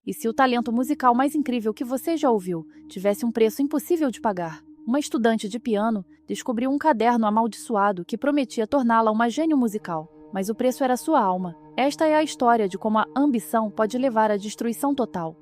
E se o talento musical mais incrível que você já ouviu tivesse um preço impossível de pagar? Uma estudante de piano descobriu um caderno amaldiçoado que prometia torná-la uma gênio musical, mas o preço era sua alma. Esta é a história de como a ambição pode levar à destruição total.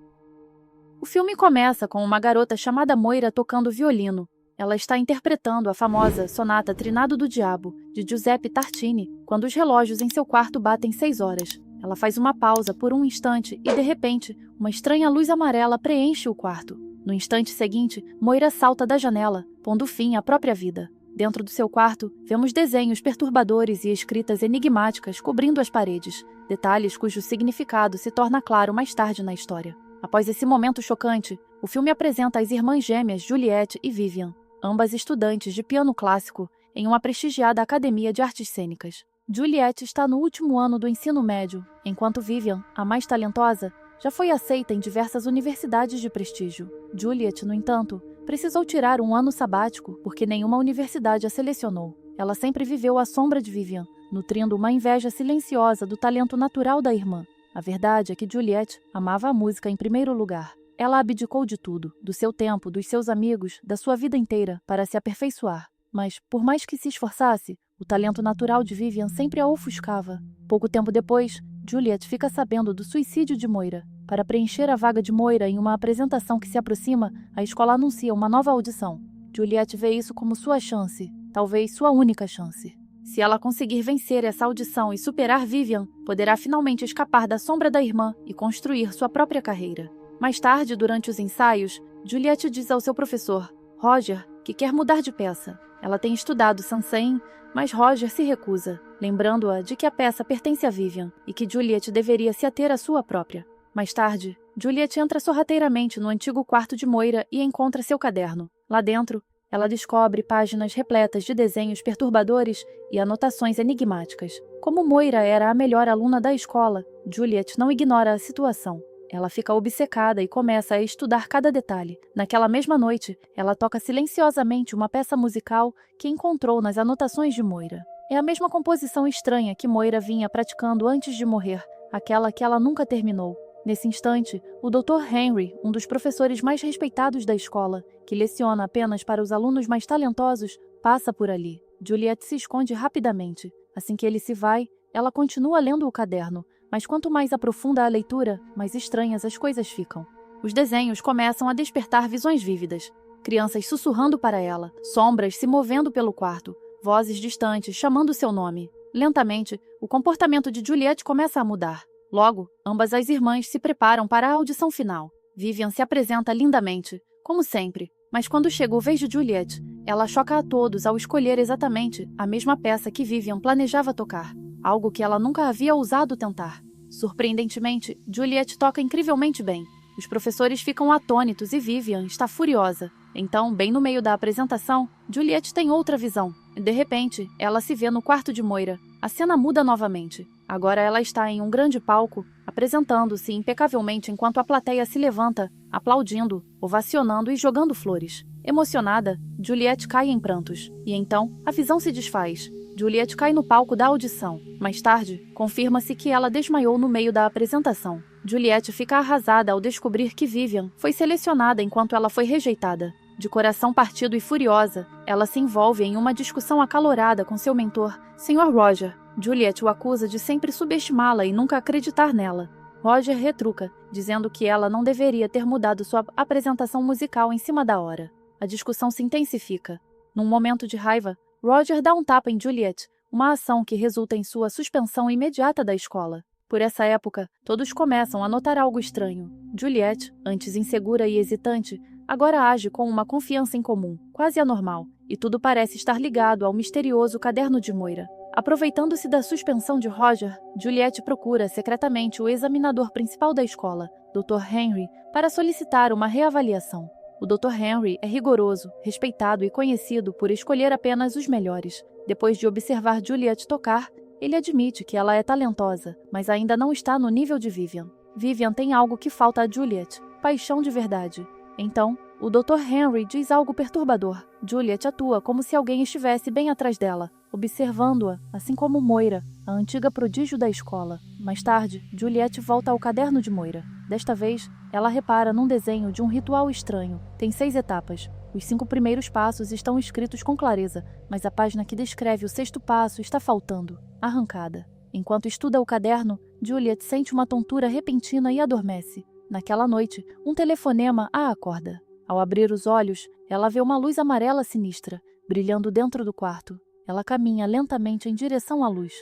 O filme começa com uma garota chamada Moira tocando violino. Ela está interpretando a famosa Sonata Trinado do Diabo, de Giuseppe Tartini, quando os relógios em seu quarto batem 6 horas. Ela faz uma pausa por um instante e, de repente, uma estranha luz amarela preenche o quarto. No instante seguinte, Moira salta da janela, pondo fim à própria vida. Dentro do seu quarto, vemos desenhos perturbadores e escritas enigmáticas cobrindo as paredes, detalhes cujo significado se torna claro mais tarde na história. Após esse momento chocante, o filme apresenta as irmãs gêmeas Juliette e Vivian, ambas estudantes de piano clássico em uma prestigiada academia de artes cênicas. Juliette está no último ano do ensino médio, enquanto Vivian, a mais talentosa, já foi aceita em diversas universidades de prestígio. Juliette, no entanto, precisou tirar um ano sabático porque nenhuma universidade a selecionou. Ela sempre viveu à sombra de Vivian, nutrindo uma inveja silenciosa do talento natural da irmã. A verdade é que Juliette amava a música em primeiro lugar. Ela abdicou de tudo, do seu tempo, dos seus amigos, da sua vida inteira, para se aperfeiçoar. Mas, por mais que se esforçasse, o talento natural de Vivian sempre a ofuscava. Pouco tempo depois, Juliette fica sabendo do suicídio de Moira. Para preencher a vaga de Moira em uma apresentação que se aproxima, a escola anuncia uma nova audição. Juliette vê isso como sua chance, talvez sua única chance. Se ela conseguir vencer essa audição e superar Vivian, poderá finalmente escapar da sombra da irmã e construir sua própria carreira. Mais tarde, durante os ensaios, Juliette diz ao seu professor, Roger, que quer mudar de peça. Ela tem estudado Saint-Saëns, mas Roger se recusa, lembrando-a de que a peça pertence a Vivian e que Juliette deveria se ater à sua própria. Mais tarde, Juliette entra sorrateiramente no antigo quarto de Moira e encontra seu caderno. Lá dentro, ela descobre páginas repletas de desenhos perturbadores e anotações enigmáticas. Como Moira era a melhor aluna da escola, Juliette não ignora a situação. Ela fica obcecada e começa a estudar cada detalhe. Naquela mesma noite, ela toca silenciosamente uma peça musical que encontrou nas anotações de Moira. É a mesma composição estranha que Moira vinha praticando antes de morrer, aquela que ela nunca terminou. Nesse instante, o Dr. Henry, um dos professores mais respeitados da escola, que leciona apenas para os alunos mais talentosos, passa por ali. Juliette se esconde rapidamente. Assim que ele se vai, ela continua lendo o caderno, mas quanto mais aprofunda a leitura, mais estranhas as coisas ficam. Os desenhos começam a despertar visões vívidas. Crianças sussurrando para ela, sombras se movendo pelo quarto, vozes distantes chamando seu nome. Lentamente, o comportamento de Juliette começa a mudar. Logo, ambas as irmãs se preparam para a audição final. Vivian se apresenta lindamente, como sempre, mas quando chega a vez de Juliette, ela choca a todos ao escolher exatamente a mesma peça que Vivian planejava tocar, algo que ela nunca havia ousado tentar. Surpreendentemente, Juliette toca incrivelmente bem. Os professores ficam atônitos e Vivian está furiosa. Então, bem no meio da apresentação, Juliette tem outra visão. De repente, ela se vê no quarto de Moira. A cena muda novamente. Agora ela está em um grande palco, apresentando-se impecavelmente enquanto a plateia se levanta, aplaudindo, ovacionando e jogando flores. Emocionada, Juliette cai em prantos. E então, a visão se desfaz. Juliette cai no palco da audição. Mais tarde, confirma-se que ela desmaiou no meio da apresentação. Juliette fica arrasada ao descobrir que Vivian foi selecionada enquanto ela foi rejeitada. De coração partido e furiosa, ela se envolve em uma discussão acalorada com seu mentor, Sr. Roger. Juliette o acusa de sempre subestimá-la e nunca acreditar nela. Roger retruca, dizendo que ela não deveria ter mudado sua apresentação musical em cima da hora. A discussão se intensifica. Num momento de raiva, Roger dá um tapa em Juliette, uma ação que resulta em sua suspensão imediata da escola. Por essa época, todos começam a notar algo estranho. Juliette, antes insegura e hesitante, agora age com uma confiança incomum, quase anormal, e tudo parece estar ligado ao misterioso caderno de Moira. Aproveitando-se da suspensão de Roger, Juliette procura secretamente o examinador principal da escola, Dr. Henry, para solicitar uma reavaliação. O Dr. Henry é rigoroso, respeitado e conhecido por escolher apenas os melhores. Depois de observar Juliette tocar, ele admite que ela é talentosa, mas ainda não está no nível de Vivian. Vivian tem algo que falta a Juliette, paixão de verdade. Então, o Dr. Henry diz algo perturbador. Juliette atua como se alguém estivesse bem atrás dela, observando-a, assim como Moira, a antiga prodígio da escola. Mais tarde, Juliette volta ao caderno de Moira. Desta vez, ela repara num desenho de um ritual estranho. Tem 6 etapas. Os 5 primeiros passos estão escritos com clareza, mas a página que descreve o 6º passo está faltando, arrancada. Enquanto estuda o caderno, Juliet sente uma tontura repentina e adormece. Naquela noite, um telefonema a acorda. Ao abrir os olhos, ela vê uma luz amarela sinistra, brilhando dentro do quarto. Ela caminha lentamente em direção à luz.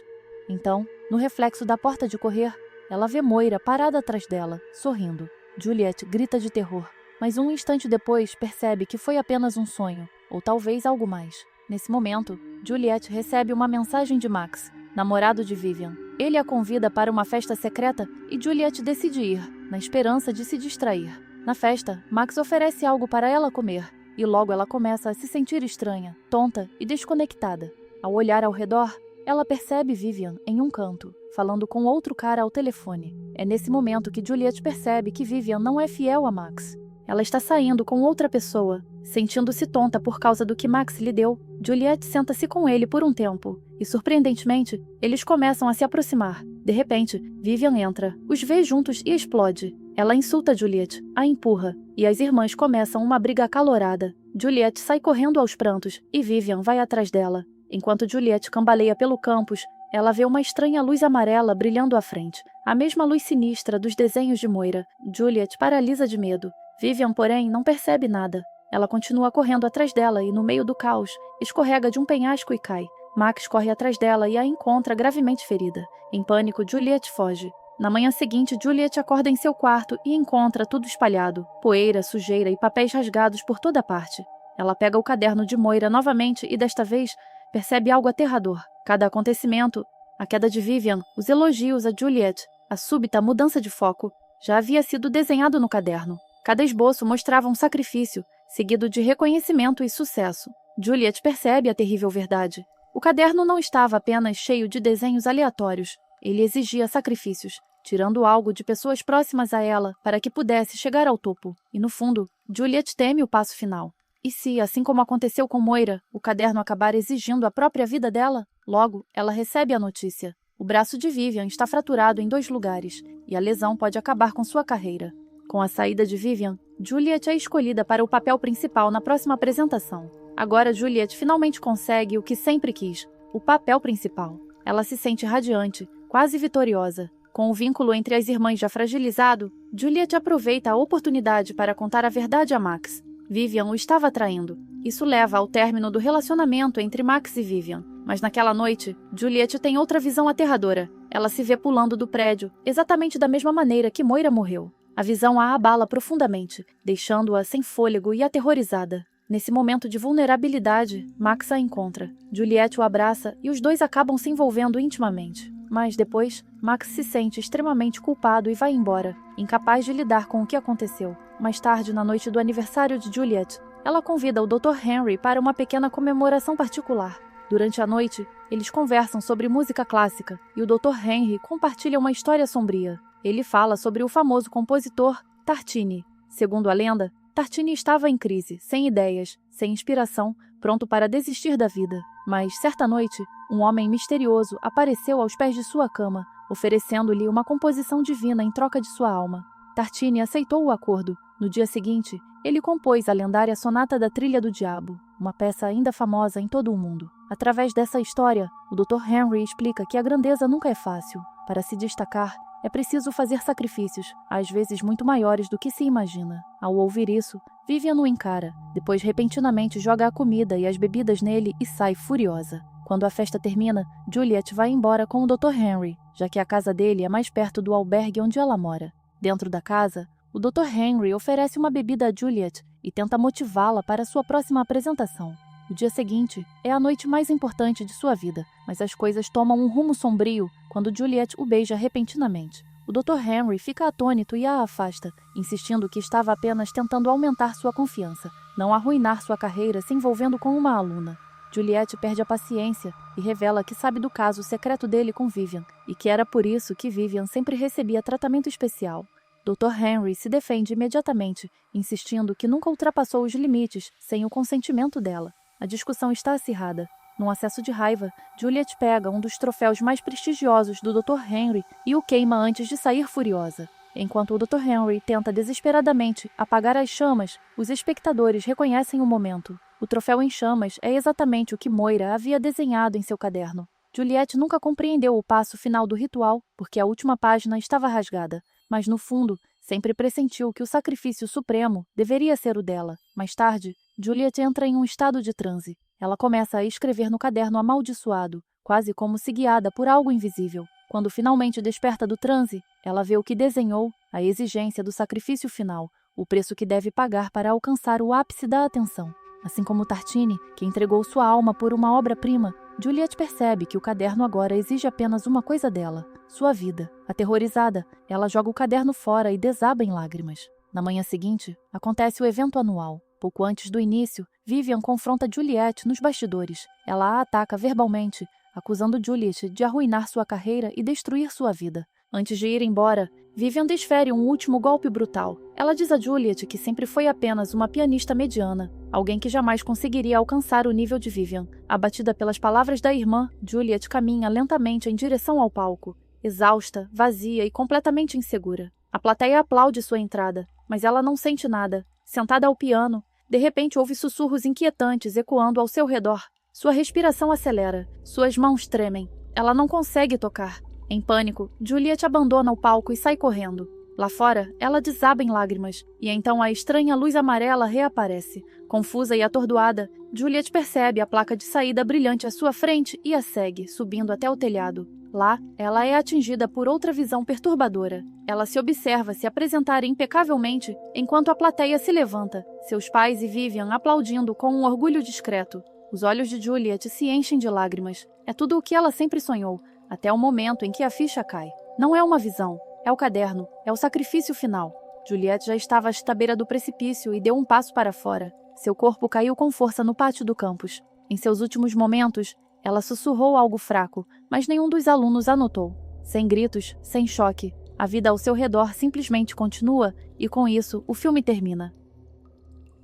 Então, no reflexo da porta de correr, ela vê Moira parada atrás dela, sorrindo. Juliet grita de terror, mas um instante depois percebe que foi apenas um sonho, ou talvez algo mais. Nesse momento, Juliet recebe uma mensagem de Max, namorado de Vivian. Ele a convida para uma festa secreta e Juliet decide ir, na esperança de se distrair. Na festa, Max oferece algo para ela comer, e logo ela começa a se sentir estranha, tonta e desconectada. Ao olhar ao redor, ela percebe Vivian em um canto, falando com outro cara ao telefone. É nesse momento que Juliet percebe que Vivian não é fiel a Max. Ela está saindo com outra pessoa. Sentindo-se tonta por causa do que Max lhe deu, Juliet senta-se com ele por um tempo. E, surpreendentemente, eles começam a se aproximar. De repente, Vivian entra, os vê juntos e explode. Ela insulta Juliet, a empurra, e as irmãs começam uma briga acalorada. Juliet sai correndo aos prantos, e Vivian vai atrás dela. Enquanto Juliet cambaleia pelo campus, ela vê uma estranha luz amarela brilhando à frente, a mesma luz sinistra dos desenhos de Moira. Juliet paralisa de medo. Vivian, porém, não percebe nada. Ela continua correndo atrás dela e, no meio do caos, escorrega de um penhasco e cai. Max corre atrás dela e a encontra gravemente ferida. Em pânico, Juliet foge. Na manhã seguinte, Juliet acorda em seu quarto e encontra tudo espalhado, poeira, sujeira e papéis rasgados por toda parte. Ela pega o caderno de Moira novamente e, desta vez, percebe algo aterrador. Cada acontecimento, a queda de Vivian, os elogios a Juliet, a súbita mudança de foco, já havia sido desenhado no caderno. Cada esboço mostrava um sacrifício, seguido de reconhecimento e sucesso. Juliet percebe a terrível verdade. O caderno não estava apenas cheio de desenhos aleatórios. Ele exigia sacrifícios, tirando algo de pessoas próximas a ela para que pudesse chegar ao topo. E, no fundo, Juliet teme o passo final. E se, assim como aconteceu com Moira, o caderno acabar exigindo a própria vida dela? Logo, ela recebe a notícia. O braço de Vivian está fraturado em 2 lugares, e a lesão pode acabar com sua carreira. Com a saída de Vivian, Juliet é escolhida para o papel principal na próxima apresentação. Agora Juliet finalmente consegue o que sempre quis, o papel principal. Ela se sente radiante, quase vitoriosa. Com o vínculo entre as irmãs já fragilizado, Juliet aproveita a oportunidade para contar a verdade a Max. Vivian o estava traindo. Isso leva ao término do relacionamento entre Max e Vivian. Mas naquela noite, Juliet tem outra visão aterradora. Ela se vê pulando do prédio, exatamente da mesma maneira que Moira morreu. A visão a abala profundamente, deixando-a sem fôlego e aterrorizada. Nesse momento de vulnerabilidade, Max a encontra. Juliet o abraça e os dois acabam se envolvendo intimamente. Mas depois, Max se sente extremamente culpado e vai embora, incapaz de lidar com o que aconteceu. Mais tarde, na noite do aniversário de Juliet, ela convida o Dr. Henry para uma pequena comemoração particular. Durante a noite, eles conversam sobre música clássica e o Dr. Henry compartilha uma história sombria. Ele fala sobre o famoso compositor Tartini. Segundo a lenda, Tartini estava em crise, sem ideias, sem inspiração, pronto para desistir da vida. Mas, certa noite, um homem misterioso apareceu aos pés de sua cama, oferecendo-lhe uma composição divina em troca de sua alma. Tartini aceitou o acordo. No dia seguinte, ele compôs a lendária Sonata da Trilha do Diabo, uma peça ainda famosa em todo o mundo. Através dessa história, o Dr. Henry explica que a grandeza nunca é fácil. Para se destacar, é preciso fazer sacrifícios, às vezes muito maiores do que se imagina. Ao ouvir isso, Vivian o encara, depois repentinamente joga a comida e as bebidas nele e sai furiosa. Quando a festa termina, Juliet vai embora com o Dr. Henry, já que a casa dele é mais perto do albergue onde ela mora. Dentro da casa, o Dr. Henry oferece uma bebida a Juliet e tenta motivá-la para sua próxima apresentação. O dia seguinte é a noite mais importante de sua vida, mas as coisas tomam um rumo sombrio quando Juliet o beija repentinamente. O Dr. Henry fica atônito e a afasta, insistindo que estava apenas tentando aumentar sua confiança, não arruinar sua carreira se envolvendo com uma aluna. Juliet perde a paciência e revela que sabe do caso secreto dele com Vivian e que era por isso que Vivian sempre recebia tratamento especial. Dr. Henry se defende imediatamente, insistindo que nunca ultrapassou os limites sem o consentimento dela. A discussão está acirrada. Num acesso de raiva, Juliet pega um dos troféus mais prestigiosos do Dr. Henry e o queima antes de sair furiosa. Enquanto o Dr. Henry tenta desesperadamente apagar as chamas, os espectadores reconhecem o momento. O troféu em chamas é exatamente o que Moira havia desenhado em seu caderno. Juliette nunca compreendeu o passo final do ritual, porque a última página estava rasgada, mas no fundo, sempre pressentiu que o sacrifício supremo deveria ser o dela. Mais tarde, Juliette entra em um estado de transe. Ela começa a escrever no caderno amaldiçoado, quase como se guiada por algo invisível. Quando finalmente desperta do transe, ela vê o que desenhou, a exigência do sacrifício final, o preço que deve pagar para alcançar o ápice da atenção. Assim como Tartini, que entregou sua alma por uma obra-prima, Juliette percebe que o caderno agora exige apenas uma coisa dela, sua vida. Aterrorizada, ela joga o caderno fora e desaba em lágrimas. Na manhã seguinte, acontece o evento anual. Pouco antes do início, Vivian confronta Juliette nos bastidores. Ela a ataca verbalmente, acusando Juliette de arruinar sua carreira e destruir sua vida. Antes de ir embora, Vivian desfere um último golpe brutal. Ela diz a Juliette que sempre foi apenas uma pianista mediana, alguém que jamais conseguiria alcançar o nível de Vivian. Abatida pelas palavras da irmã, Juliette caminha lentamente em direção ao palco, exausta, vazia e completamente insegura. A plateia aplaude sua entrada, mas ela não sente nada. Sentada ao piano, de repente ouve sussurros inquietantes ecoando ao seu redor. Sua respiração acelera, suas mãos tremem. Ela não consegue tocar. Em pânico, Juliette abandona o palco e sai correndo. Lá fora, ela desaba em lágrimas, e então a estranha luz amarela reaparece. Confusa e atordoada, Juliette percebe a placa de saída brilhante à sua frente e a segue, subindo até o telhado. Lá, ela é atingida por outra visão perturbadora. Ela se observa se apresentar impecavelmente enquanto a plateia se levanta, seus pais e Vivian aplaudindo com um orgulho discreto. Os olhos de Juliette se enchem de lágrimas. É tudo o que ela sempre sonhou, até o momento em que a ficha cai. Não é uma visão, é o caderno, é o sacrifício final. Juliette já estava à beira do precipício e deu um passo para fora. Seu corpo caiu com força no pátio do campus. Em seus últimos momentos, ela sussurrou algo fraco, mas nenhum dos alunos a notou. Sem gritos, sem choque, a vida ao seu redor simplesmente continua e, com isso, o filme termina.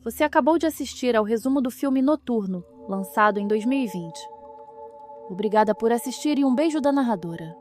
Você acabou de assistir ao resumo do filme Noturno, lançado em 2020. Obrigada por assistir e um beijo da narradora.